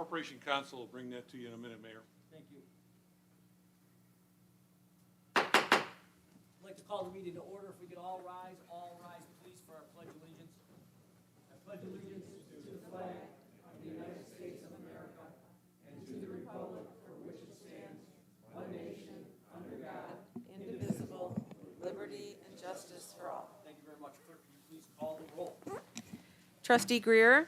Corporation Counsel will bring that to you in a minute, Mayor. Thank you. I'd like to call the meeting to order. If we could all rise please for our pledge of allegiance. I pledge allegiance to the flag of the United States of America and to the republic for which it stands, one nation, under God, indivisible, with liberty and justice for all. Thank you very much. Clerk, will you please call the roll? Trustee Greer.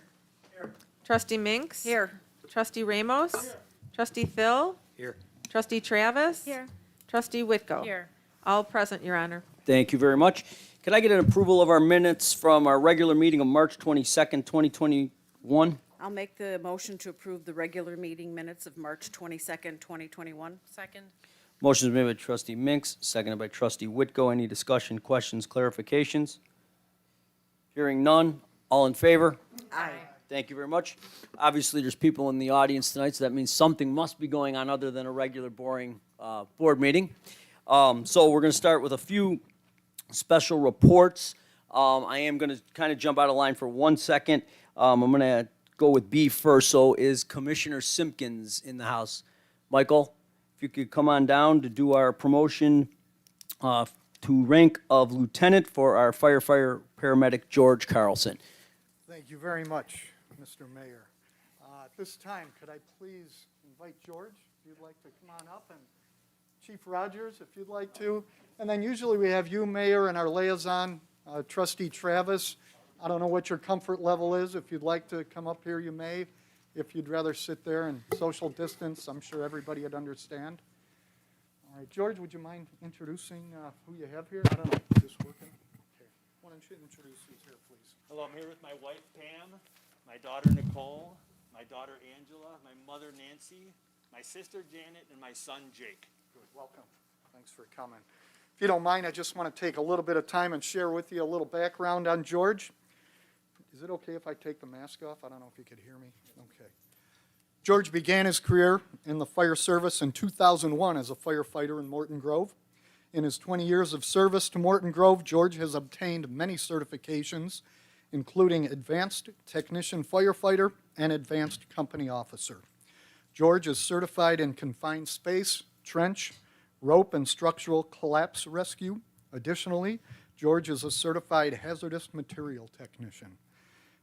Here. Trustee Minks. Here. Trustee Ramos. Here. Trustee Phil. Here. Trustee Travis. Here. Trustee Whitko. Here. All present, Your Honor. Thank you very much. Could I get an approval of our minutes from our regular meeting of March 22nd, 2021? I'll make the motion to approve the regular meeting minutes of March 22nd, 2021. Second. Motion is made by Trustee Minks, seconded by Trustee Whitko. Any discussion, questions, clarifications? Hearing none. All in favor? Aye. Thank you very much. Obviously, there's people in the audience tonight, so that means something must be going on other than a regular boring board meeting. So we're going to start with a few special reports. I am going to kind of jump out of line for 1 second. I'm going to go with B first. So is Commissioner Simpkins in the house? Michael, if you could come on down to do our promotion to rank of lieutenant for our firefighter paramedic George Carlson. Thank you very much, Mr. Mayor. At this time, could I please invite George, if you'd like to come on up, and Chief Rogers, if you'd like to. And then usually we have you, Mayor, and our liaison, Trustee Travis. I don't know what your comfort level is. If you'd like to come up here, you may. If you'd rather sit there and social distance, I'm sure everybody would understand. All right, George, would you mind introducing who you have here? I don't know, is this working? Okay. Why don't you introduce who's here, please? Hello, I'm here with my wife Pam, my daughter Nicole, my daughter Angela, my mother Nancy, my sister Janet, and my son Jake. Good, welcome. Thanks for coming. If you don't mind, I just want to take a little bit of time and share with you a little background on George. Is it okay if I take the mask off? I don't know if you could hear me. Okay. George began his career in the fire service in 2001 as a firefighter in Morton Grove. In his 20 years of service to Morton Grove, George has obtained many certifications, including Advanced Technician Firefighter and Advanced Company Officer. George is certified in confined space, trench, rope, and structural collapse rescue. Additionally, George is a certified hazardous material technician.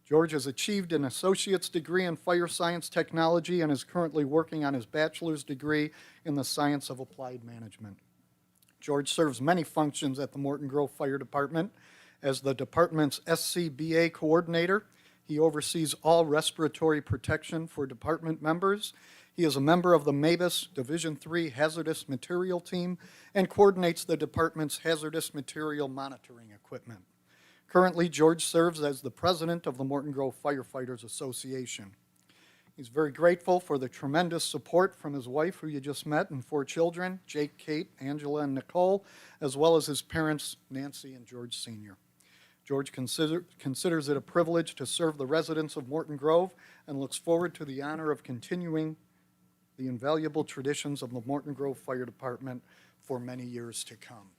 George has achieved an associate's degree in fire science technology and is currently working on his bachelor's degree in the science of applied management. George serves many functions at the Morton Grove Fire Department. As the department's SCBA coordinator, he oversees all respiratory protection for department members. He is a member of the MABUS Division III Hazardous Material Team and coordinates the department's hazardous material monitoring equipment. Currently, George serves as the president of the Morton Grove Firefighters Association. He's very grateful for the tremendous support from his wife, who you just met, and 4 children, Jake, Kate, Angela, and Nicole, as well as his parents, Nancy and George Sr. George considers it a privilege to serve the residents of Morton Grove and looks forward to the honor of continuing the invaluable traditions of the Morton Grove Fire Department for many years to come.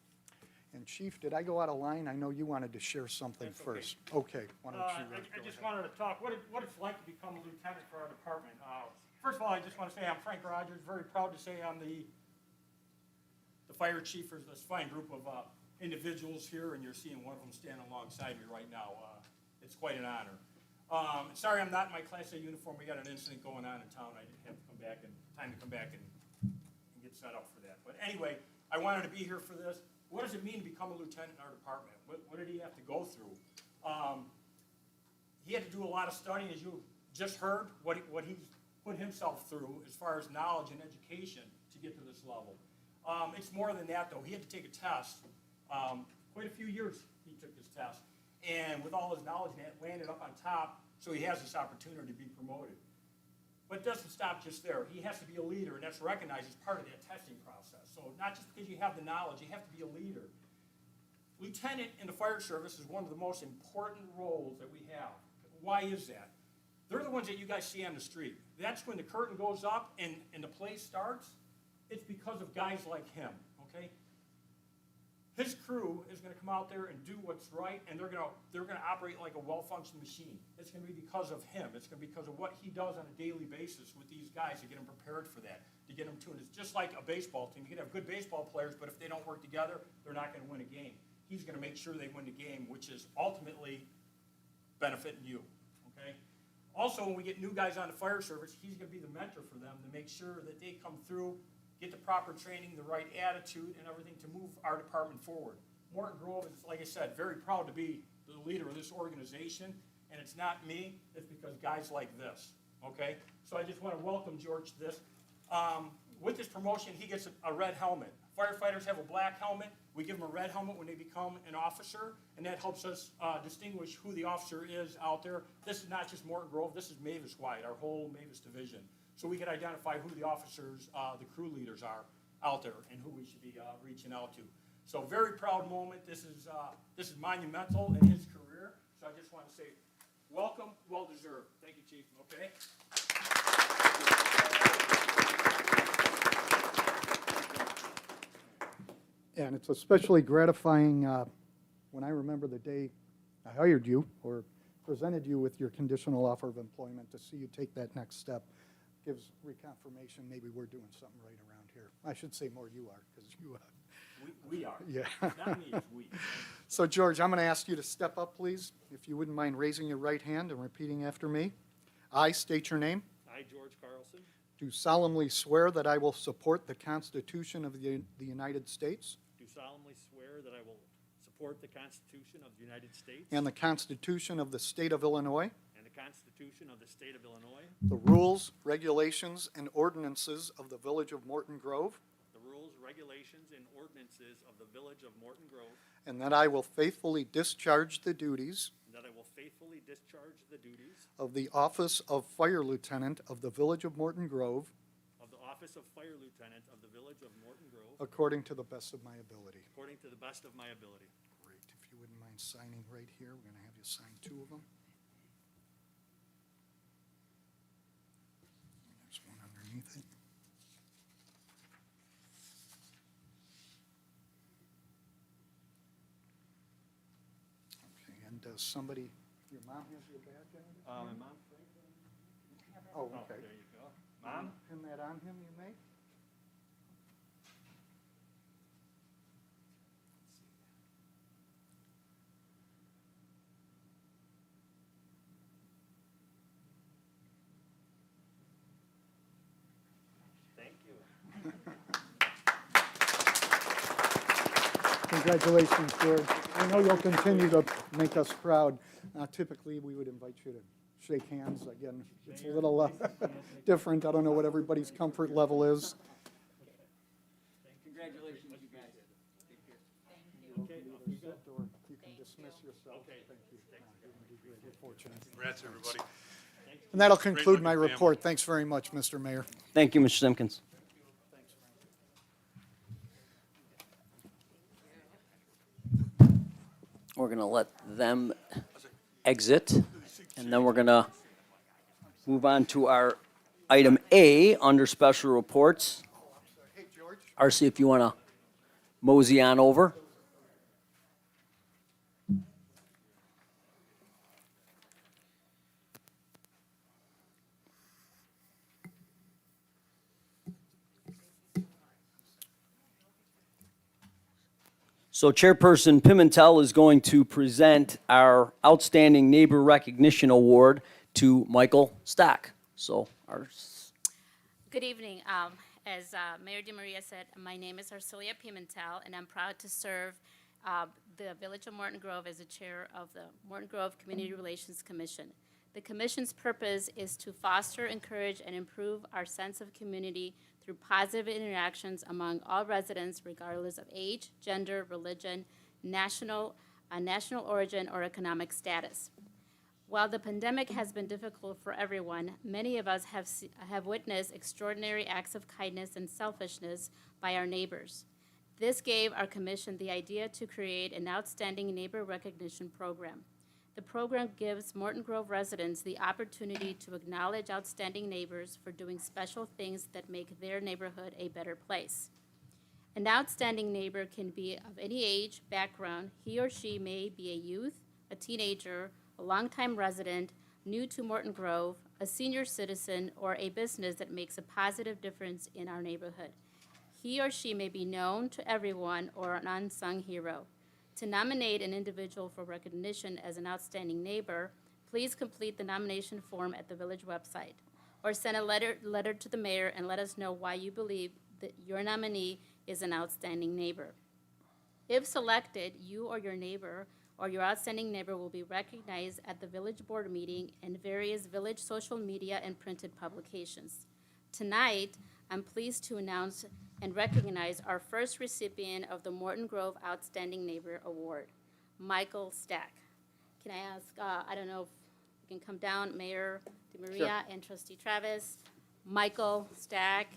And Chief, did I go out of line? I know you wanted to share something first. Okay, why don't you I just wanted to talk what it's like to become a lieutenant for our department. First of all, I just want to say I'm Frank Rogers. Very proud to say I'm the fire chief for this fine group of individuals here, and you're seeing one of them standing alongside me right now. It's quite an honor. Sorry I'm not in my Class A uniform. We got an incident going on in town. I didn't have to come back time to come back and get set up for that. But anyway, I wanted to be here for this. What does it mean to become a lieutenant in our department? What did he have to go through? He had to do a lot of studying, as you just heard, what he put himself through as far as knowledge and education to get to this level. It's more than that, though. He had to take a test. Quite a few years he took this test. And with all his knowledge, landed up on top, so he has this opportunity to be promoted. But it doesn't stop just there. He has to be a leader, and that's recognized as part of that testing process. So not just because you have the knowledge, you have to be a leader. Lieutenant in the fire service is one of the most important roles that we have. Why is that? They're the ones that you guys see on the street. That's when the curtain goes up and the play starts. It's because of guys like him, okay? His crew is gonna come out there and do what's right, and they're gonna operate like a well-functioning machine. It's gonna be because of him. It's gonna be because of what he does on a daily basis with these guys to get them prepared for that, to get them tuned. It's just like a baseball team. You can have good baseball players, but if they don't work together, they're not gonna win a game. He's gonna make sure they win the game, which is ultimately benefiting you, okay? Also, when we get new guys on the fire service, he's gonna be the mentor for them to make sure that they come through, get the proper training, the right attitude, and everything to move our department forward. Morton Grove is, like I said, very proud to be the leader of this organization, and it's not me, it's because guys like this, okay? So I just want to welcome George to this. With this promotion, he gets a red helmet. Firefighters have a black helmet. We give them a red helmet when they become an officer, and that helps us distinguish who the officer is out there. This is not just Morton Grove, this is Mavis-wide, our whole Mavis division. So we can identify who the officers, the crew leaders are out there and who we should be reaching out to. So very proud moment. This is monumental in his career. So I just want to say, welcome, well deserved. Thank you, Chief. Okay. And it's especially gratifying when I remember the day I hired you or presented you with your conditional offer of employment to see you take that next step. Gives reconfirmation maybe we're doing something right around here. I should say more you are, because you are. We are. Yeah. Not me, it's we. So George, I'm going to ask you to step up, please, if you wouldn't mind raising your right hand and repeating after me. I state your name. I, George Carlson, Do solemnly swear that I will support the Constitution of the United States do solemnly swear that I will support the Constitution of the United States and the Constitution of the State of Illinois, and the Constitution of the State of Illinois, the rules, regulations, and ordinances of the Village of Morton Grove, the rules, regulations, and ordinances of the Village of Morton Grove, and that I will faithfully discharge the duties and that I will faithfully discharge the duties of the office of Fire Lieutenant of the Village of Morton Grove of the Office of Fire Lieutenant of the Village of Morton Grove according to the best of my ability. according to the best of my ability. Great. If you wouldn't mind signing right here, we're going to have you sign 2 of them. There's one underneath it. Okay, and does somebody, your mom has your badge on it? My mom? Oh, Oh, okay. there you go. Mom? Pin that on him, you may? Thank you. Congratulations, George. I know you'll continue to make us proud. Typically, we would invite you to shake hands. Again, it's a little different. I don't know what everybody's comfort level is. Congratulations, you guys. Take care. Okay, you can dismiss yourself. Okay. Thank you. We're fortunate. Congrats, everybody. And that'll conclude my looking family. report. Thanks very much, Mr. Mayor. Thank you, Mr. Simpkins. We're going to let them exit, and then we're going to move on to our item A under special reports. Hey, George. RC, if you want to mosey on over. So Chairperson Pimentel is going to present our Outstanding Neighbor Recognition Award to Michael Stack. So our Good evening. As Mayor DiMaria said, my name is Arcelia Pimentel, and I'm proud to serve the Village of Morton Grove as the chair of the Morton Grove Community Relations Commission. The commission's purpose is to foster, encourage, and improve our sense of community through positive interactions among all residents regardless of age, gender, religion, national origin, or economic status. While the pandemic has been difficult for everyone, many of us have witnessed extraordinary acts of kindness and selfishness by our neighbors. This gave our commission the idea to create an outstanding neighbor recognition program. The program gives Morton Grove residents the opportunity to acknowledge outstanding neighbors for doing special things that make their neighborhood a better place. An outstanding neighbor can be of any age, background. He or she may be a youth, a teenager, a longtime resident, new to Morton Grove, a senior citizen, or a business that makes a positive difference in our neighborhood. He or she may be known to everyone or an unsung hero. To nominate an individual for recognition as an outstanding neighbor, please complete the nomination form at the village website, or send a letter to the mayor and let us know why you believe that your nominee is an outstanding neighbor. If selected, you or your neighbor or your outstanding neighbor will be recognized at the village board meeting and various village social media and printed publications. Tonight, I'm pleased to announce and recognize our first recipient of the Morton Grove Outstanding Neighbor Award, Michael Stack. Can I ask, I don't know if you can come down, Mayor DeMaria and Trustee Travis, Michael Stack,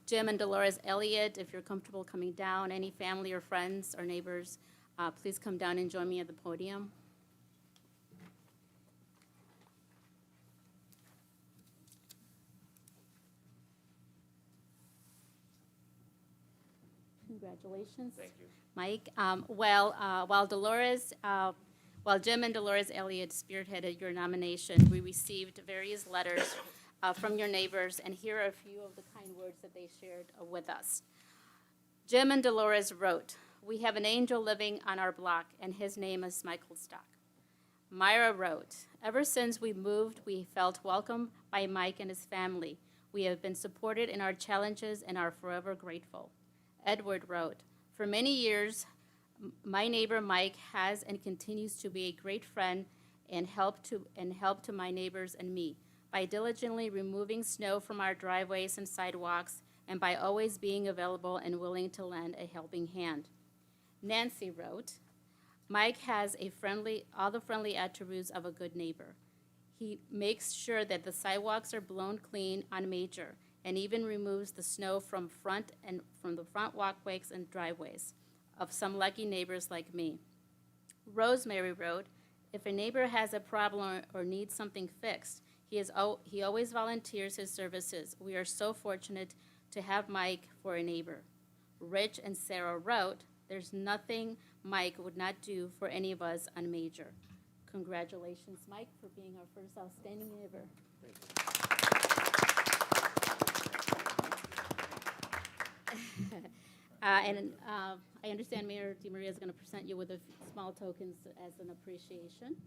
Jim and Dolores Elliott, if you're comfortable coming down, any family or friends or neighbors, please come down and join me at the podium. Congratulations. Thank you. Mike, while Jim and Dolores Elliott spearheaded your nomination, we received various letters from your neighbors, and here are a few of the kind words that they shared with us. Jim and Dolores wrote, "We have an angel living on our block, and his name is Michael Stock." Myra wrote, "Ever since we moved, we felt welcomed by Mike and his family. We have been supported in our challenges and are forever grateful." Edward wrote, "For many years, my neighbor Mike has and continues to be a great friend and help to my neighbors and me by diligently removing snow from our driveways and sidewalks and by always being available and willing to lend a helping hand." Nancy wrote, "Mike has all the friendly attributes of a good neighbor. He makes sure that the sidewalks are blown clean on Major and even removes the snow from the front walkways and driveways of some lucky neighbors like me." Rosemary wrote, "If a neighbor has a problem or needs something fixed, he always volunteers his services. We are so fortunate to have Mike for a neighbor." Rich and Sarah wrote, "There's nothing Mike would not do for any of us on Major." Congratulations, Mike, for being our first outstanding neighbor. I understand Mayor DeMaria is going to present you with a small tokens as an appreciation.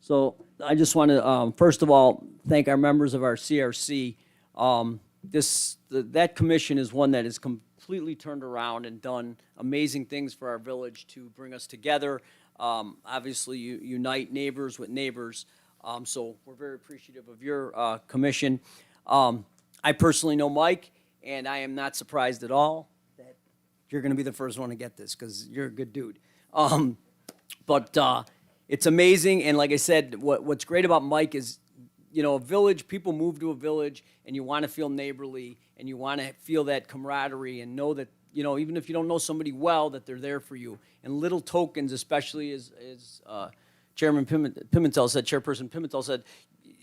So I just want to, first of all, thank our members of our CRC. That commission is one that has completely turned around and done amazing things for our village to bring us together. Obviously, you unite neighbors with neighbors. So we're very appreciative of your commission. I personally know Mike, and I am not surprised at all that you're going to be the first one to get this because you're a good dude. But it's amazing, and like I said, what's great about Mike is, a village, people move to a village, and you want to feel neighborly, and you want to feel that camaraderie and know that, even if you don't know somebody well, that they're there for you. And little tokens, especially as Chairperson Pimentel said,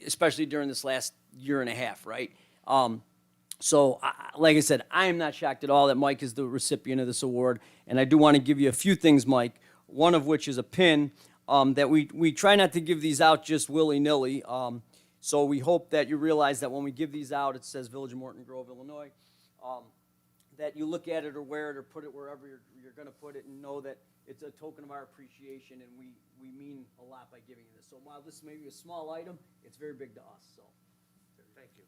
especially during this last year and a half, right? So, like I said, I am not shocked at all that Mike is the recipient of this award, and I do want to give you a few things, Mike, one of which is a pin that we try not to give these out just willy-nilly. So we hope that you realize that when we give these out, it says Village of Morton Grove, Illinois, that you look at it or wear it or put it wherever you're going to put it and know that it's a token of our appreciation, and we mean a lot by giving you this. So while this may be a small item, it's very big to us. So thank you.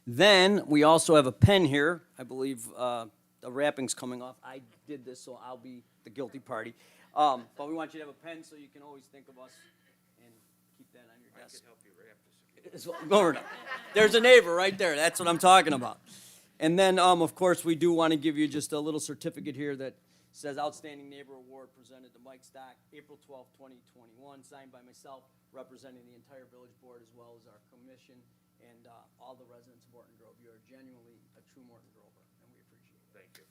Then we also have a pen here. I believe the wrapping's coming off. I did this, so I'll be the guilty party. But we want you to have a pen so you can always think of us and keep that on your desk. I can help you wrap this. Go over. There's a neighbor right there. That's what I'm talking about. And then, of course, we do want to give you just a little certificate here that says Outstanding Neighbor Award presented to Mike Stock, April 12, 2021, signed by myself, representing the entire village board as well as our commission and all the residents of Morton Grove. You are genuinely a true Morton Grover, and we appreciate it. Thank you.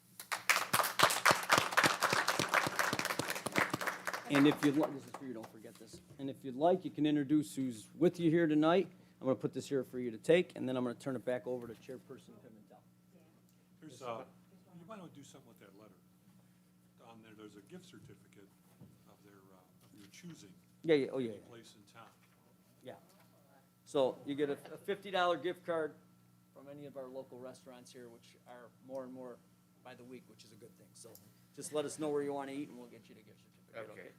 And if you'd like, this is for you, don't forget this. And if you'd like, you can introduce who's with you here tonight. I'm going to put this here for you to take, and then I'm going to turn it back over to Chairperson Pimentel. There's, you might want to do something with that letter. On there, there's a gift certificate of your choosing, Yeah, oh, yeah, any yeah. place in town. Yeah. So you get a $50 gift card from any of our local restaurants here, which are more and more by the week, which is a good thing. So just let us know where you want to eat, and we'll get you the gift certificate. Okay.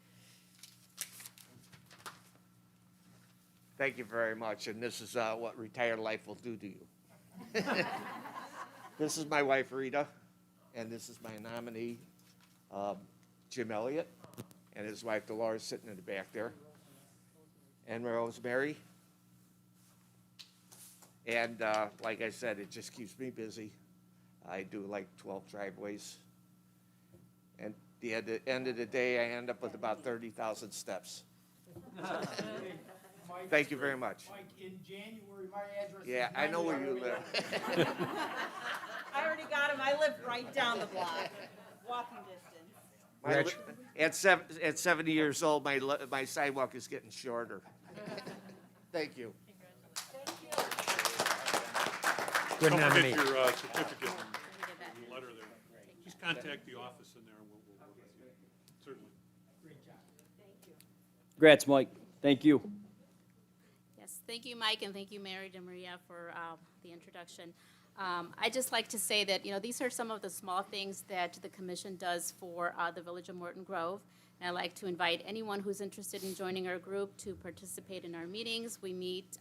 Thank you very much, and this is what retired life will do to you. This is my wife, Rita, and this is my nominee, Jim Elliott, and his wife, Dolores, sitting in the back there, and Rosemary. And like I said, it just keeps me busy. I do like 12 driveways. And at the end of the day, I end up with about 30,000 steps. Thank you very much. Mike, in January, my address is. Yeah, I know where you live. I already got him. I live right down the block, walking distance. At 70 years old, my sidewalk is getting shorter. Thank you. Good Don't forget your certificate and your letter there. Just contact the office in there and we'll work with you. Certainly. Congrats, Mike. Thank you. Yes, thank you, Mike, and thank you, Mary DeMaria, for the introduction. I'd just like to say that, these are some of the small things that the commission does for the Village of Morton Grove. And I'd like to invite anyone who's interested in joining our group to participate in our meetings. We meet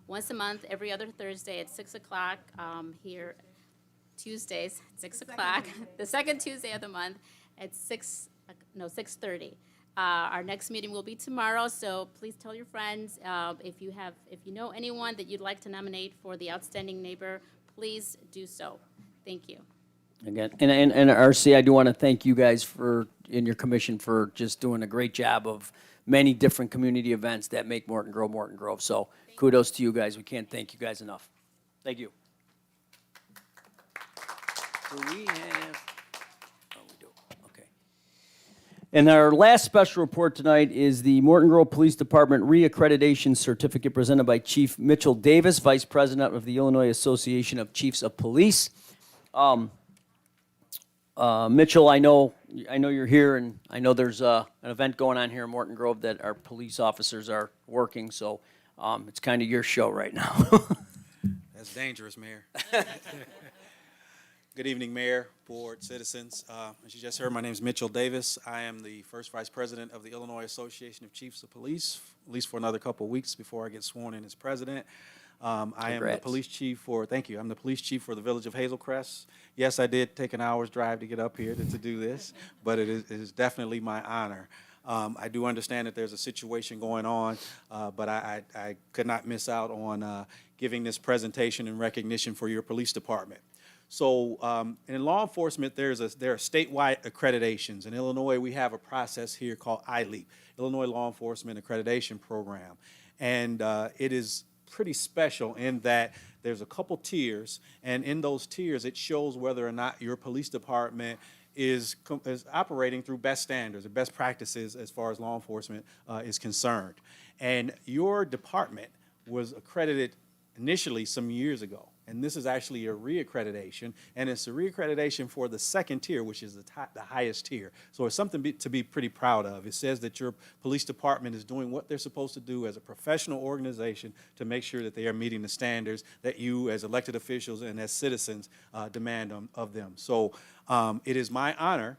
once a month, every other Thursday at 6 o'clock here, Tuesdays at 6 o'clock, the second Tuesday of the month at 6:30. Our next meeting will be tomorrow, so please tell your friends. If you know anyone that you'd like to nominate for the Outstanding Neighbor, please do so. Thank you. Again, and RC, I do want to thank you guys in your commission for just doing a great job of many different community events that make Morton Grove. So kudos to you guys. We can't thank you guys enough. Thank you. So we have, we do, okay. And our last special report tonight is the Morton Grove Police Department Reaccreditation Certificate presented by Chief Mitchell Davis, Vice President of the Illinois Association of Chiefs of Police. Mitchell, I know you're here, and I know there's an event going on here in Morton Grove that our police officers are working, so it's kind of your show right now. That's dangerous, Mayor. Good evening, Mayor, Board, citizens. As you just heard, my name is Mitchell Davis. I am the first Vice President of the Illinois Association of Chiefs of Police, at least for another couple of weeks before I get sworn in as President. I am the police chief thank you, I'm the police chief for the Village of Hazelcrest. Yes, I did take an hour's drive to get up here to do this, but it is definitely my honor. I do understand that there's a situation going on, but I could not miss out on giving this presentation in recognition for your police department. So in law enforcement, there are statewide accreditations. In Illinois, we have a process here called ILEAP, Illinois Law Enforcement Accreditation Program, and it is pretty special in that there's a couple tiers, and in those tiers, it shows whether or not your police department is operating through best standards or best practices as far as law enforcement is concerned. And your department was accredited initially some years ago. And this is actually a reaccreditation, and it's a reaccreditation for the second tier, which is the highest tier. So it's something to be pretty proud of. It says that your police department is doing what they're supposed to do as a professional organization to make sure that they are meeting the standards that you as elected officials and as citizens demand of them. So it is my honor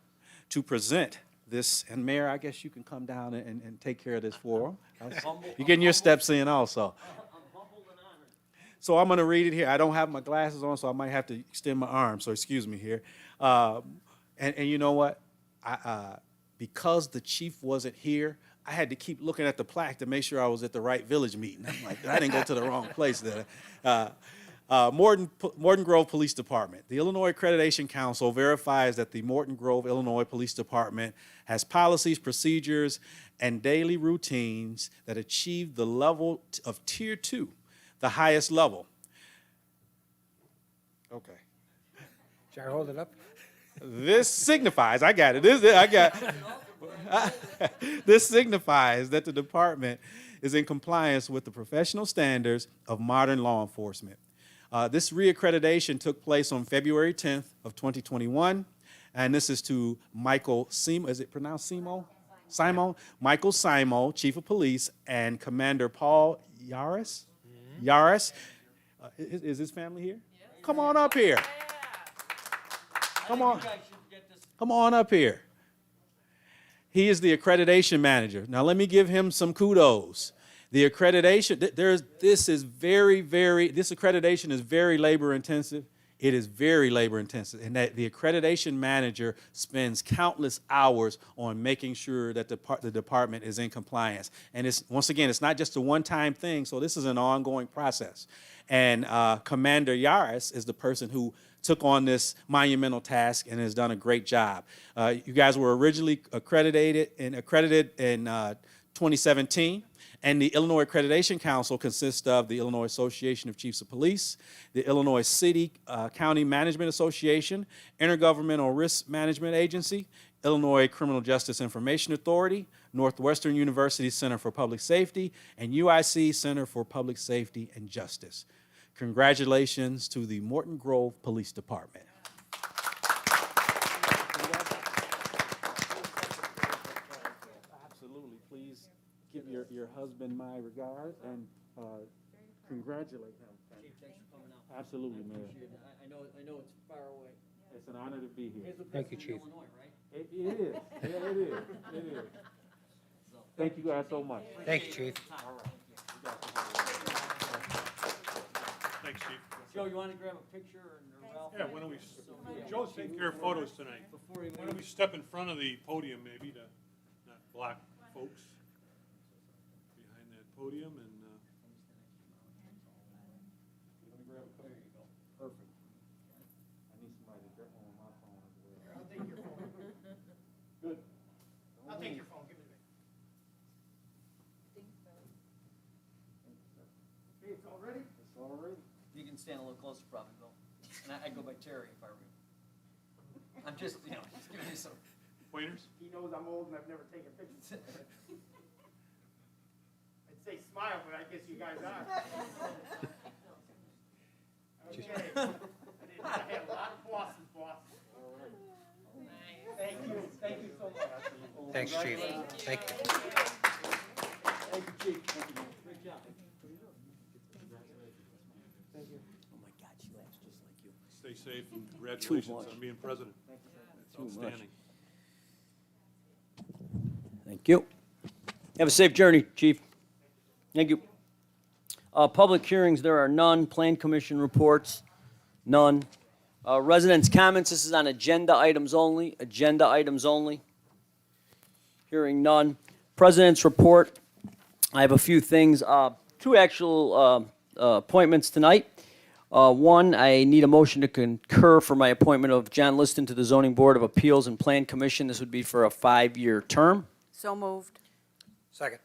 to present this, and Mayor, I guess you can come down and take care of this for them. You're getting your steps in also. So I'm going to read it here. I don't have my glasses on, so I might have to extend my arm, so excuse me here. And you know what? Because the chief wasn't here, I had to keep looking at the plaque to make sure I was at the right village meeting. I'm like, I didn't go to the wrong place there. Morton Grove Police Department. The Illinois Accreditation Council verifies that the Morton Grove, Illinois Police Department has policies, procedures, and daily routines that achieve the level of Tier 2. The highest level. Okay. Should I hold it up? This signifies, I got it. This signifies that the department is in compliance with the professional standards of modern law enforcement. This reaccreditation took place on February 10th of 2021, and this is to Michael Simo, is it pronounced Simo? Simo? Michael Simo, Chief of Police, and Commander Paul Yaris? Yaris? Is his family here? Come on up here. Come on. Come on up here. He is the accreditation manager. Now let me give him some kudos. The accreditation, this accreditation is very labor intensive. It is very labor intensive, and that the accreditation manager spends countless hours on making sure that the department is in compliance. And it's, once again, it's not just a one-time thing, so this is an ongoing process. And Commander Yaris is the person who took on this monumental task and has done a great job. You guys were originally accredited in 2017. And the Illinois Accreditation Council consists of the Illinois Association of Chiefs of Police, the Illinois City County Management Association, Intergovernmental Risk Management Agency, Illinois Criminal Justice Information Authority, Northwestern University Center for Public Safety, and UIC Center for Public Safety and Justice. Congratulations to the Morton Grove Police Department. Absolutely, please. Give your husband my regards and congratulate him. Chief, thanks for coming out. Absolutely, Mayor. Appreciate it. I know it's far away. It's an honor to be here. Thank you, Chief. Illinois, right? It is. Yeah, it is. It is. Thank you guys so much. Thank you, Chief. Thanks, Chief. Joe, you want to grab a picture or Ralph? Yeah, why don't we, Joe's taking care of photos tonight. Before we Why don't we leave, step in front of the podium maybe to not block folks behind that podium and, Let me grab a couple. There you go. Perfect. I need somebody to grab on my phone as well. I'll take your phone. Good. I'll take your phone, give it to me. Okay, it's all ready? It's all ready. You can stand a little closer probably, Bill. And I'd go by Terry if I were you. I'm just, just giving you some. pointers? He knows I'm old and I've never taken pictures. I'd say smile, but I guess you guys are. Okay. I had a lot of bosses. Thank you so much. Thanks, Chief. Thank you. Thank you, Chief. Great job. Oh my God, she laughs just like you. Stay safe and congratulations much. on being president. That's outstanding. Thank you. Have a safe journey, Chief. Thank you. Public hearings, there are none. Plan Commission reports, none. Residents' comments, this is on agenda items only. Agenda items only. Hearing none. President's report, I have a few things. Two actual appointments tonight. One, I need a motion to concur for my appointment of John Liston to the Zoning Board of Appeals and Plan Commission. This would be for a 5-year term. So moved. Second.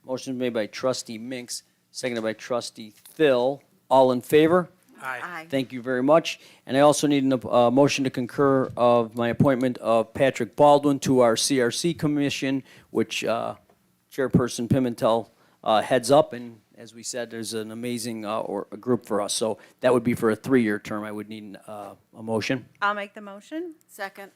Motion made by trustee Minks, seconded by trustee Thill. All in favor? Aye. Thank you very much. And I also need a motion to concur of my appointment of Patrick Baldwin to our CRC Commission, which Chairperson Pimentel heads up. And as we said, there's an amazing a group for us. So that would be for a 3-year term. I would need a motion. I'll make the motion. Second.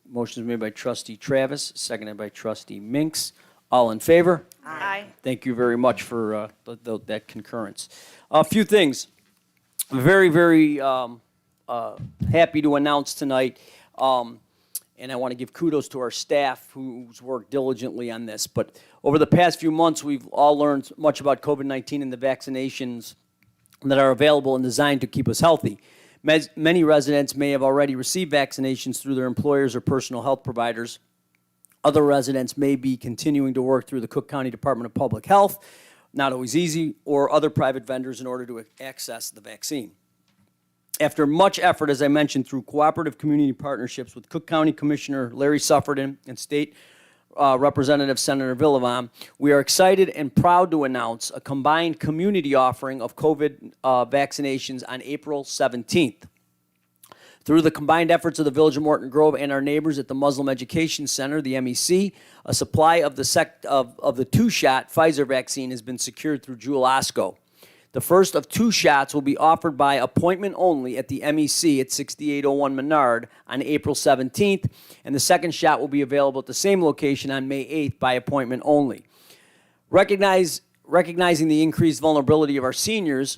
Motion is made by trustee Travis, seconded by trustee Minks. All in favor? Aye. Thank you very much for that concurrence. A few things. Very, very happy to announce tonight, and I want to give kudos to our staff who's worked diligently on this. But over the past few months, we've all learned much about COVID-19 and the vaccinations that are available and designed to keep us healthy. Many residents may have already received vaccinations through their employers or personal health providers. Other residents may be continuing to work through the Cook County Department of Public Health, not always easy, or other private vendors in order to access the vaccine. After much effort, as I mentioned, through cooperative community partnerships with Cook County Commissioner Larry Suffredin and State Representative Senator Villavon, we are excited and proud to announce a combined community offering of COVID vaccinations on April 17th. Through the combined efforts of the Village of Morton Grove and our neighbors at the Muslim Education Center, the MEC, a supply of the two-shot Pfizer vaccine has been secured through Jewel Osco. The first of 2 shots will be offered by appointment only at the MEC at 6801 Menard on April 17th, and the second shot will be available at the same location on May 8th by appointment only. Recognizing the increased vulnerability of our seniors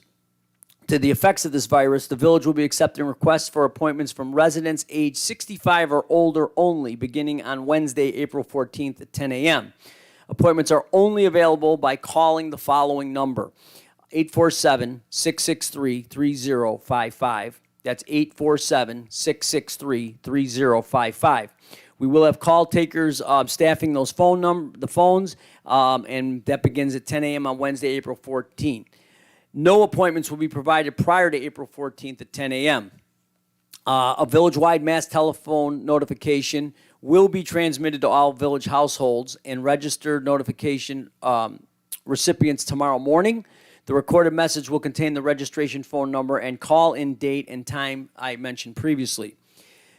to the effects of this virus, the village will be accepting requests for appointments from residents age 65 or older only, beginning on Wednesday, April 14th at 10 a.m. Appointments are only available by calling the following number, 847-663-3055. That's 847-663-3055. We will have call takers staffing those the phones, and that begins at 10 a.m. on Wednesday, April 14th. No appointments will be provided prior to April 14th at 10 a.m. A village-wide mass telephone notification will be transmitted to all village households and registered notification recipients tomorrow morning. The recorded message will contain the registration phone number and call-in date and time I mentioned previously.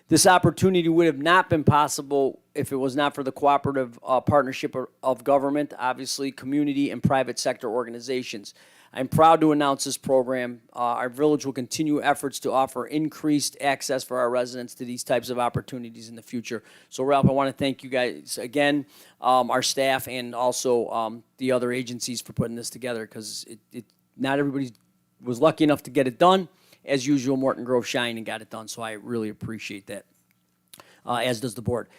This opportunity would have not been possible if it was not for the cooperative partnership of government, obviously community and private sector organizations. I'm proud to announce this program. Our village will continue efforts to offer increased access for our residents to these types of opportunities in the future. So, Ralph, I want to thank you guys again, our staff, and also the other agencies for putting this together, because not everybody was lucky enough to get it done. As usual, Morton Grove shined and got it done, so I really appreciate that, as does the board.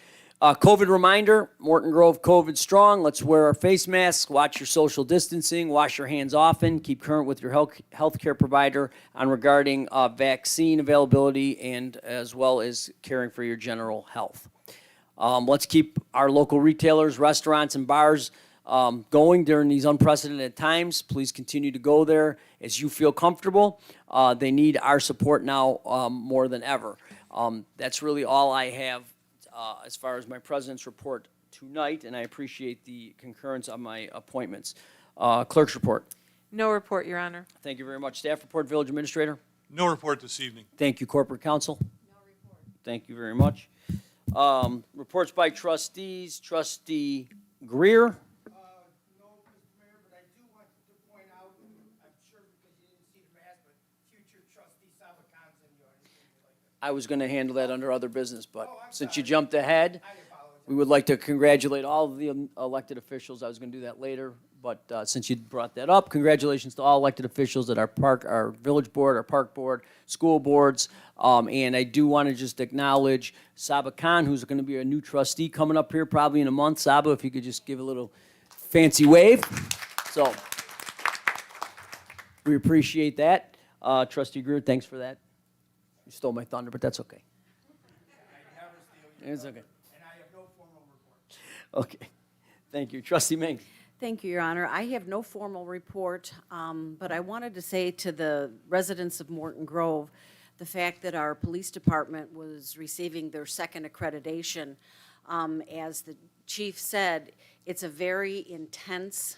COVID reminder, Morton Grove COVID strong. Let's wear our face masks, watch your social distancing, wash your hands often, keep current with your healthcare provider on regarding vaccine availability and as well as caring for your general health. Let's keep our local retailers, restaurants, and bars going during these unprecedented times. Please continue to go there as you feel comfortable. They need our support now more than ever. That's really all I have as far as my president's report tonight, and I appreciate the concurrence on my appointments. Clerk's report. No report, Your Honor. Thank you very much. Staff report, Village Administrator. No report this evening. Thank you, Corporate Counsel. No report. Thank you very much. Reports by trustees. Trustee Greer. No, Mr. Mayor, but I do want to point out, I'm sure because you didn't see the mask, but future trustee Sabakan's in your. I was going to handle that under other business, but since you jumped ahead, we would like to congratulate all of the elected officials. I was going to do that later, but since you brought that up, congratulations to all elected officials at our village board, our park board, school boards, and I do want to just acknowledge Saba Khan, who's going to be a new trustee coming up here probably in a month. Saba, if you could just give a little fancy wave. So we appreciate that. Trustee Greer, thanks for that. You stole my thunder, but that's okay. I never steal It's okay. and I have no formal report. Okay. Thank you. Trustee Mink. Thank you, Your Honor. I have no formal report, but I wanted to say to the residents of Morton Grove, the fact that our police department was receiving their second accreditation, as the chief said, it's a very intense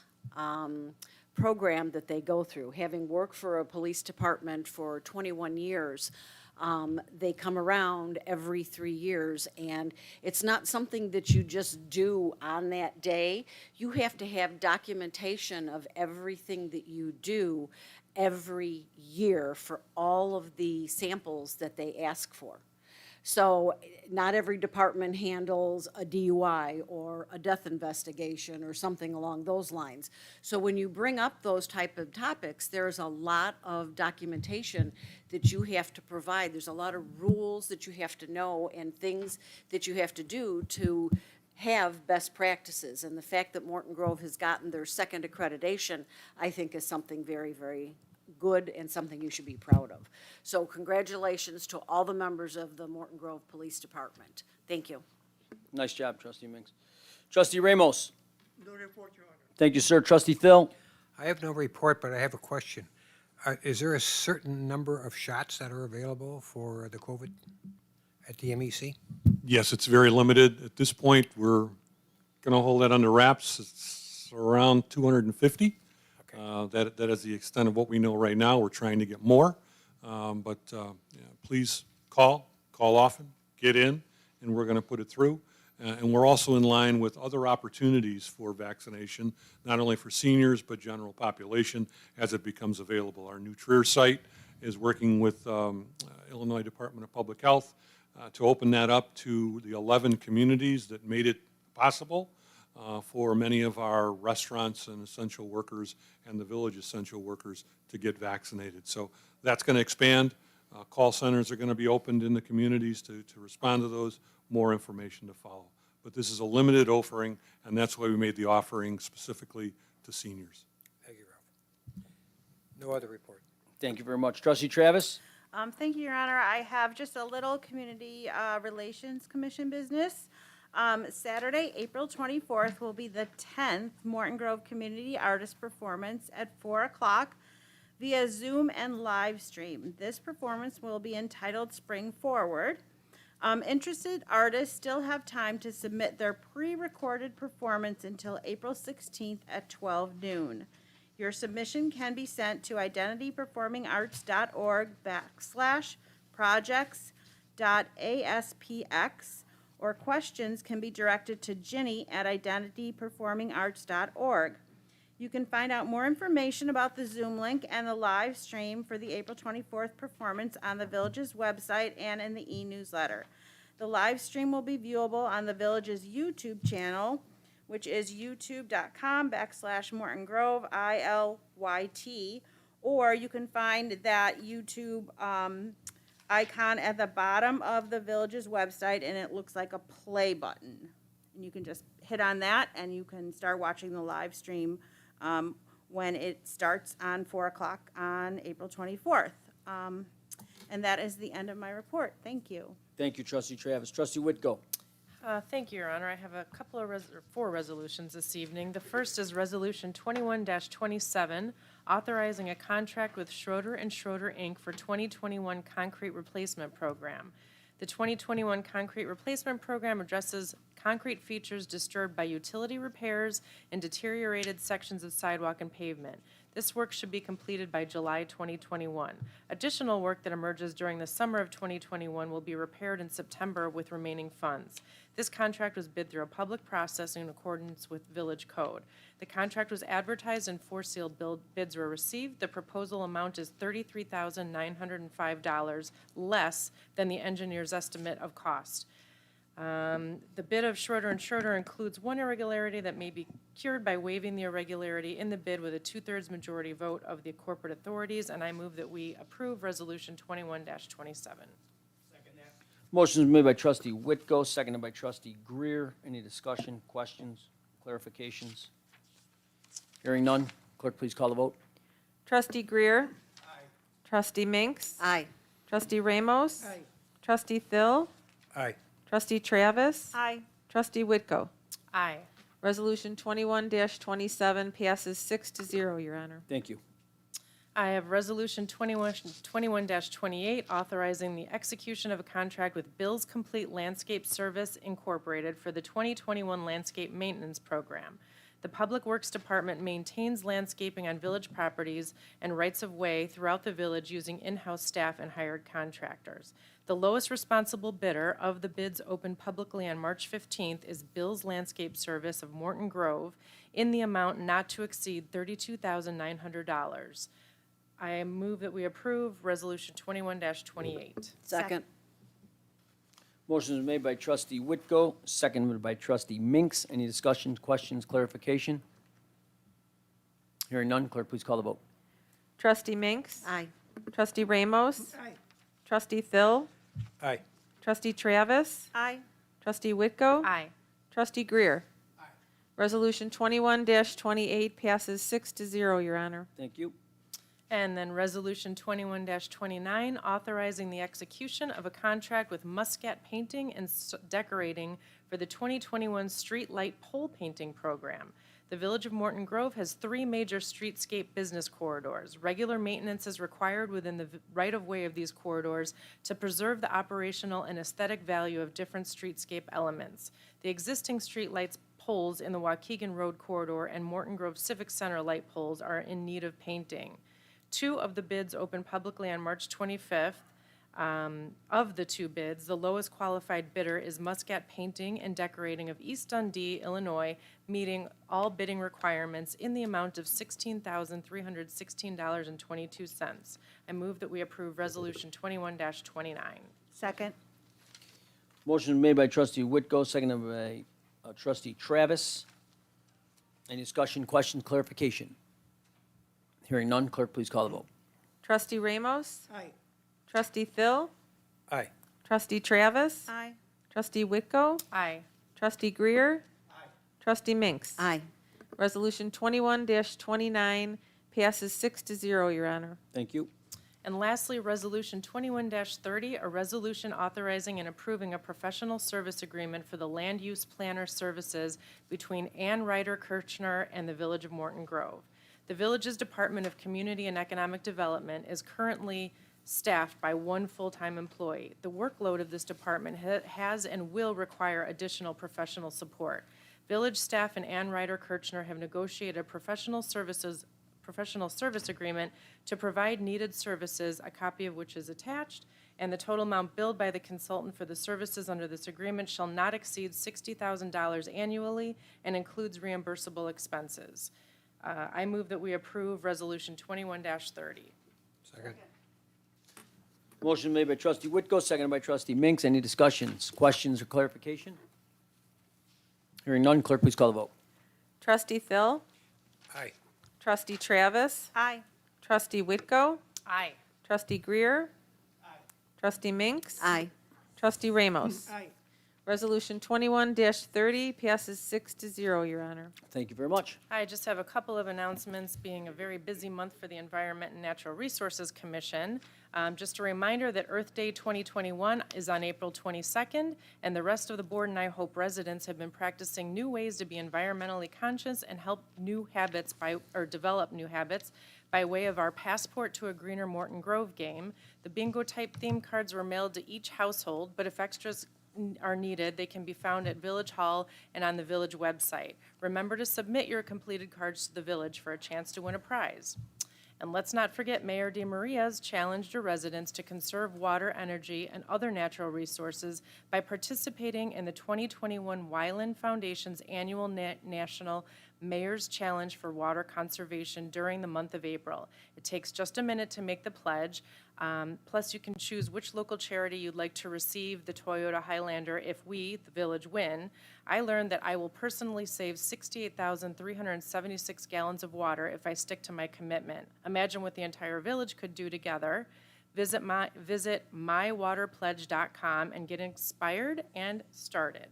program that they go through. Having worked for a police department for 21 years, they come around every 3 years, and it's not something that you just do on that day. You have to have documentation of everything that you do every year for all of the samples that they ask for. So not every department handles a DUI or a death investigation or something along those lines. So when you bring up those type of topics, there's a lot of documentation that you have to provide. There's a lot of rules that you have to know and things that you have to do to have best practices. And the fact that Morton Grove has gotten their second accreditation, I think is something very, very good and something you should be proud of. So congratulations to all the members of the Morton Grove Police Department. Thank you. Nice job, Trustee Minks. Trustee Ramos. No report, Your Honor. Thank you, sir. Trustee Phil. I have no report, but I have a question. Is there a certain number of shots that are available for the COVID at the MEC? Yes, it's very limited. At this point, we're going to hold that under wraps. It's around 250. That is the extent of what we know right now. We're trying to get more, but yeah, please call call often, get in, and we're going to put it through. And we're also in line with other opportunities for vaccination, not only for seniors, but general population as it becomes available. Our new Trier site is working with Illinois Department of Public Health to open that up to the 11 communities that made it possible for many of our restaurants and essential workers and the village essential workers to get vaccinated. So that's going to expand. Call centers are going to be opened in the communities to respond to those. More information to follow. But this is a limited offering, and that's why we made the offering specifically to seniors. Thank you, Ralph. No other report. Thank you very much. Trustee Travis? Thank you, Your Honor. I have just a little Community Relations Commission business. Saturday, April 24th will be the 10th Morton Grove Community Artist Performance at 4 o'clock via Zoom and live stream. This performance will be entitled Spring Forward. Interested artists still have time to submit their pre-recorded performance until April 16th at 12 noon. Your submission can be sent to identityperformingarts.org/projects.aspx, or questions can be directed to Ginny at identityperformingarts.org. You can find out more information about the Zoom link and the live stream for the April 24th performance on the Village's website and in the e-newsletter. The live stream will be viewable on the Village's YouTube channel, which is youtube.com/Morton Grove, ILYT, or you can find that YouTube icon at the bottom of the Village's website, and it looks like a play button. And you can just hit on that, and you can start watching the live stream when it starts on 4 o'clock on April 24th. And that is the end of my report. Thank you. Thank you, Trustee Travis. Trustee Whitko? Thank you, Your Honor. I have a couple of four resolutions this evening. The first is Resolution 21-27, authorizing a contract with Schroeder and Schroeder, Inc. for 2021 concrete replacement program. The 2021 concrete replacement program addresses concrete features disturbed by utility repairs and deteriorated sections of sidewalk and pavement. This work should be completed by July 2021. Additional work that emerges during the summer of 2021 will be repaired in September with remaining funds. This contract was bid through a public process in accordance with Village Code. The contract was advertised and 4 sealed bids were received. The proposal amount is $33,905, less than the engineer's estimate of cost. The bid of Schroeder and Schroeder includes one irregularity that may be cured by waiving the irregularity in the bid with a 2/3 majority vote of the corporate authorities, and I move that we approve Resolution 21-27. Motion is made by Trustee Whitko, seconded by Trustee Greer. Any discussion, questions, clarifications? Hearing none. Clerk, please call the vote. Trustee Greer. Aye. Trustee Minks. Aye. Trustee Ramos. Aye. Trustee Thill. Aye. Trustee Travis. Aye. Trustee Whitko. Aye. Resolution 21-27 passes 6-0, Your Honor. Thank you. I have Resolution 21-28, authorizing the execution of a contract with Bill's Complete Landscape Service Incorporated for the 2021 Landscape Maintenance Program. The Public Works Department maintains landscaping on village properties and rights-of-way throughout the village using in-house staff and hired contractors. The lowest responsible bidder of the bids opened publicly on March 15th is Bill's Landscape Service of Morton Grove in the amount not to exceed $32,900. I move that we approve Resolution 21-28. Second. Motion is made by Trustee Whitko, seconded by Trustee Minks. Any discussion, questions, clarification? Hearing none. Clerk, please call the vote. Trustee Minks. Aye. Trustee Ramos. Aye. Trustee Thill. Aye. Trustee Travis. Aye. Trustee Whitko. Aye. Trustee Greer. Aye. Resolution 21-28 passes 6-0, Your Honor. Thank you. And then Resolution 21-29, authorizing the execution of a contract with Muscat Painting and Decorating for the 2021 Street Light Pole Painting Program. The Village of Morton Grove has 3 major streetscape business corridors. Regular maintenance is required within the right-of-way of these corridors to preserve the operational and aesthetic value of different streetscape elements. The existing street lights poles in the Waukegan Road corridor and Morton Grove Civic Center light poles are in need of painting. 2 of the bids opened publicly on March 25th. Of the two bids, the lowest qualified bidder is Muscat Painting and Decorating of East Dundee, Illinois, meeting all bidding requirements in the amount of $16,316.22. I move that we approve Resolution 21-29. Second. Motion made by trustee Whitko, seconded by trustee Travis. Any discussion, question, clarification? Hearing none, clerk, please call the vote. Trustee Ramos? Aye. Trustee Phil? Aye. Trustee Travis? Aye. Trustee Whitko? Aye. Trustee Greer? Aye. Trustee Minks? Aye. Resolution 21-29 passes 6-0, Your Honor. Thank you. And lastly, Resolution 21-30, a resolution authorizing and approving a professional service agreement for the land use planner services between Ann Ryder Kirchner and the Village of Morton Grove. The Village's Department of Community and Economic Development is currently staffed by one full-time employee. The workload of this department has and will require additional professional support. Village staff and Ann Ryder Kirchner have negotiated a professional service agreement to provide needed services, a copy of which is attached, and the total amount billed by the consultant for the services under this agreement shall not exceed $60,000 annually and includes reimbursable expenses. I move that we approve Resolution 21-30. Second. Motion made by trustee Whitko, seconded by trustee Minks. Any discussions, questions, or clarification? Hearing none, clerk, please call the vote. Trustee Phil? Aye. Trustee Travis? Aye. Trustee Whitko? Aye. Trustee Greer? Aye. Trustee Minks? Aye. Trustee Ramos? Aye. Resolution 21-30 passes 6-0, Your Honor. Thank you very much. I just have a couple of announcements, being a very busy month for the Environment and Natural Resources Commission. Just a reminder that Earth Day 2021 is on April 22nd, and the rest of the board and I hope residents have been practicing new ways to be environmentally conscious and help develop new habits by way of our Passport to a Greener Morton Grove game. The bingo-type theme cards were mailed to each household, but if extras are needed, they can be found at Village Hall and on the Village website. Remember to submit your completed cards to the Village for a chance to win a prize. And let's not forget Mayor DeMaria's challenged her residents to conserve water, energy, and other natural resources by participating in the 2021 Wyland Foundation's annual National Mayor's Challenge for Water Conservation during the month of April. It takes just a minute to make the pledge. Plus, you can choose which local charity you'd like to receive the Toyota Highlander if we, the Village, win. I learned that I will personally save 68,376 gallons of water if I stick to my commitment. Imagine what the entire Village could do together. Visit mywaterpledge.com and get inspired and started.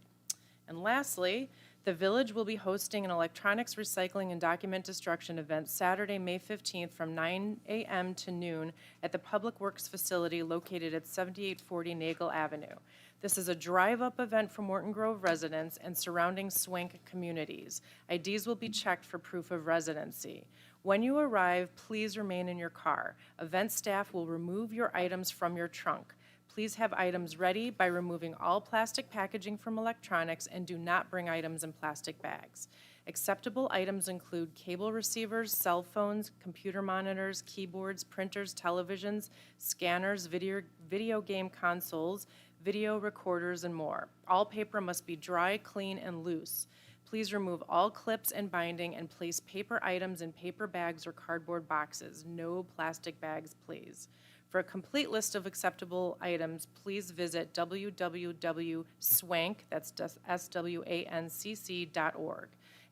And lastly, the Village will be hosting an electronics recycling and document destruction event Saturday, May 15th from 9 a.m. to noon at the Public Works facility located at 7840 Nagel Avenue. This is a drive-up event for Morton Grove residents and surrounding Swank communities. IDs will be checked for proof of residency. When you arrive, please remain in your car. Event staff will remove your items from your trunk. Please have items ready by removing all plastic packaging from electronics and do not bring items in plastic bags. Acceptable items include cable receivers, cell phones, computer monitors, keyboards, printers, televisions, scanners, video game consoles, video recorders, and more. All paper must be dry, clean, and loose. Please remove all clips and binding and place paper items in paper bags or cardboard boxes. No plastic bags, please. For a complete list of acceptable items, please visit www.swank, that's SWANCC.org.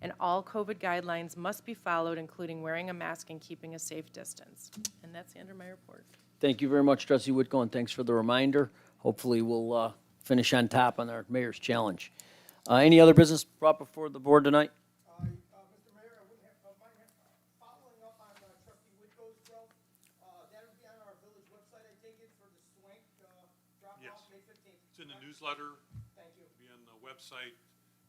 And all COVID guidelines must be followed, including wearing a mask and keeping a safe distance. And that's the end of my report. Thank you very much, trustee Whitko, and thanks for the reminder. Hopefully, we'll finish on top on our mayor's challenge. Any other business brought before the board tonight? Mr. Mayor, I would have, following up on trustee Whitko's bill, that would be on our village website, I take it, for the Swank drop-off, Yes. May 15th. It's in the newsletter, Thank you. be on the website,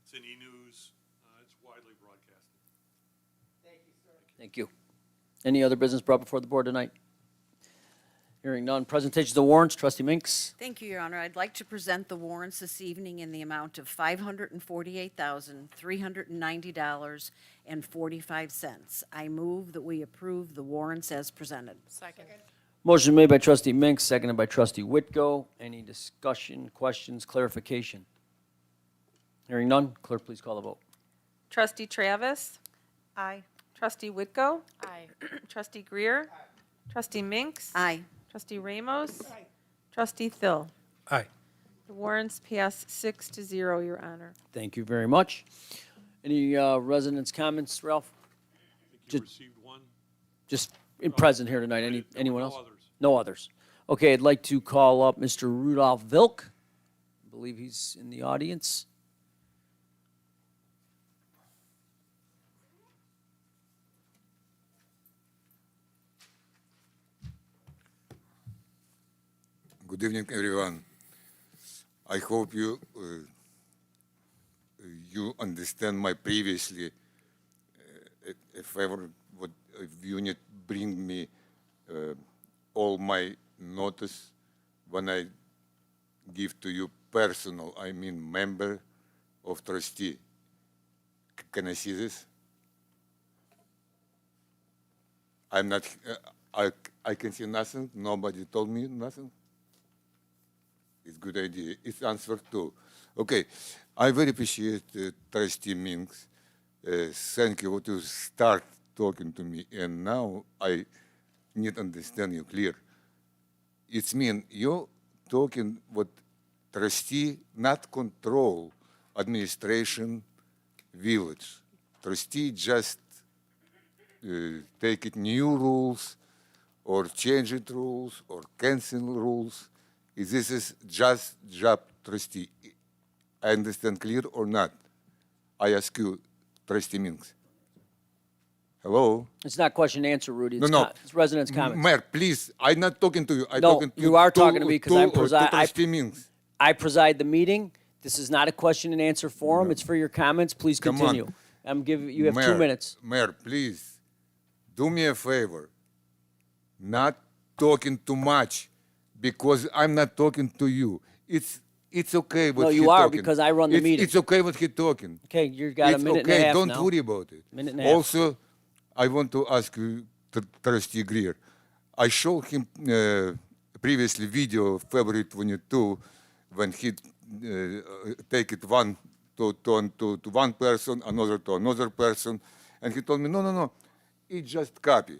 it's in e-news, it's widely broadcasted. Thank you, sir. Thank you. Any other business brought before the board tonight? Hearing none. Presentation of the warrants, trustee Minks. Thank you, Your Honor. I'd like to present the warrants this evening in the amount of $548,390.45. I move that we approve the warrants as presented. Second. Motion made by trustee Mink, seconded by trustee Whitko. Any discussion, questions, clarification? Hearing none, clerk, please call the vote. Trustee Travis. Aye. Trustee Whitko. Aye. Trustee Greer. Trustee Minks. Aye. Trustee Ramos. Trustee Thill. Aye. The warrants pass 6-0, Your Honor. Thank you very much. Any residents' comments, Ralph? You received one? Just present here tonight. Anyone No else? others. No others. Okay, I'd like to call up Mr. Rudolph Vilk. I believe he's in the audience. Good evening, everyone. I hope you understand my previously if ever what if unit bring me all my notice when I give to you personal, I mean member of trustee. Can I see this? I'm not. I can see nothing. Nobody told me nothing. It's a good idea. It's answer too. Okay, I very appreciate Trustee Minks. Thank you to start talking to me, and now I need to understand you clear. It's mean you talking what trustee not control administration village. Trustee just take it new rules or change it rules or cancel rules. This is just job trustee. I understand clear or not? I ask you, Trustee Minks. Hello? It's not question and answer, Rudy. It's, No. it's residents' comments. Mayor, please, I'm not talking to you. I'm No, talking to you are talking to me because Trustee Minks. I preside the meeting. This is not a question and answer forum. It's for your comments. Please Come on. continue. I'm giving you have Mayor, 2 minutes. Mayor, please, do me a favor. Not talking too much, because I'm not talking to you. It's okay what No, he you are, talking. because I run the meeting. It's okay what he talking. Okay, you've got It's a minute okay. and a half Don't now. worry about it. Minute and a half. Also, I want to ask you, Trustee Greer. I showed him previously video of February 22 when he take it one to one person, another to another person, and he told me, no, it's just copy.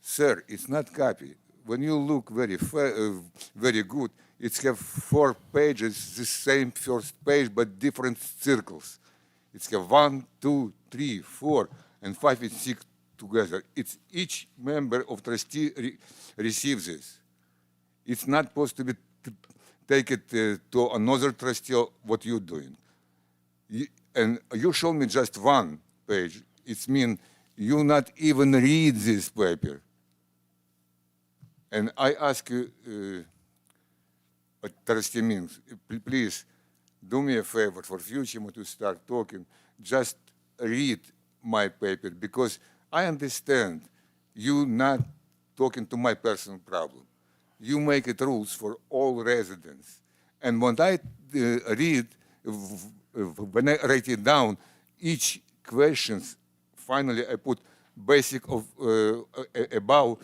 Sir, it's not copy. When you look very good, it have 4 pages, the same first page, but different circles. It's have 1, 2, 3, 4, and 5 and 6 together. It's each member of trustee receives this. It's not supposed to be take it to another trustee. What you doing? And you show me just 1 page. It means you not even read this paper. And I ask you, Trustee Minks, please do me a favor for future when you start talking, just read my paper, because I understand you not talking to my personal problem. You make it rules for all residents. And when I read, when I write it down, each questions, finally I put basic of about,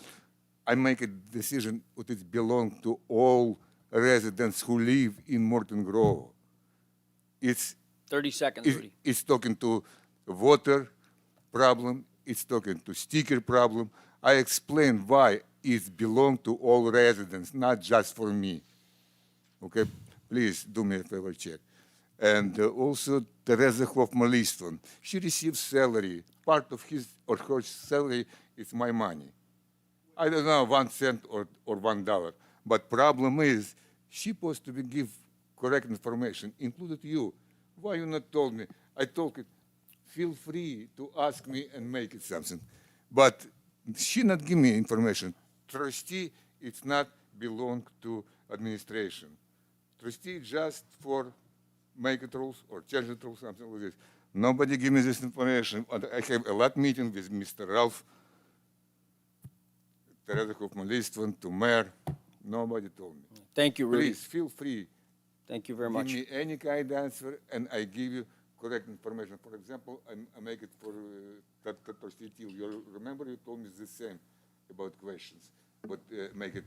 I make a decision what it belongs to all residents who live in Morton Grove. It's 30 seconds, Rudy. it's talking to water problem. It's talking to sticker problem. I explain why it belongs to all residents, not just for me. Okay, please do me a favor, check. And also Teresa Hoffman-Liston. She receives salary. Part of his or her salary is my money. I don't know, 1 cent or $1. But problem is, she supposed to be give correct information, included you. Why you not told me? I told it, feel free to ask me and make it something. But she not give me information. Trustee, it's not belong to administration. Trustee just for make it rules or change it rules, something like this. Nobody give me this information. I have a lot meeting with Mr. Ralph, Teresa Hoffman-Liston, to mayor. Nobody told me. Thank you, Rudy. Please feel free. Thank you very much. Give me any kind of answer, and I give you correct information. For example, I make it for Trustee Thiel. You remember you told me the same about questions. but make it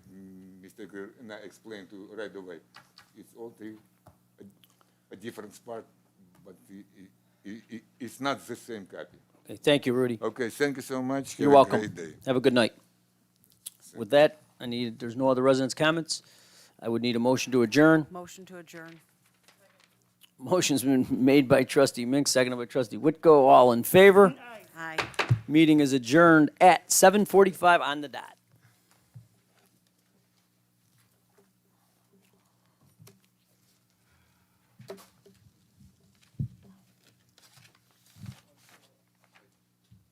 mistake and I explain to right away. It's all a different spot, but it's not the same copy. Okay, thank you, Rudy. Okay, thank you so much. You're Have welcome. a great day. Have a good night. With that, there's no other residents' comments. I would need a motion to adjourn. Motion to adjourn. Motion's been made by trustee Mink, seconded by trustee Whitko. All in favor? Aye. Meeting is adjourned at 7:45 on the dot.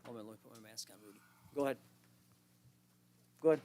Hold on, let me put my mask on, Rudy. Go ahead. Go ahead.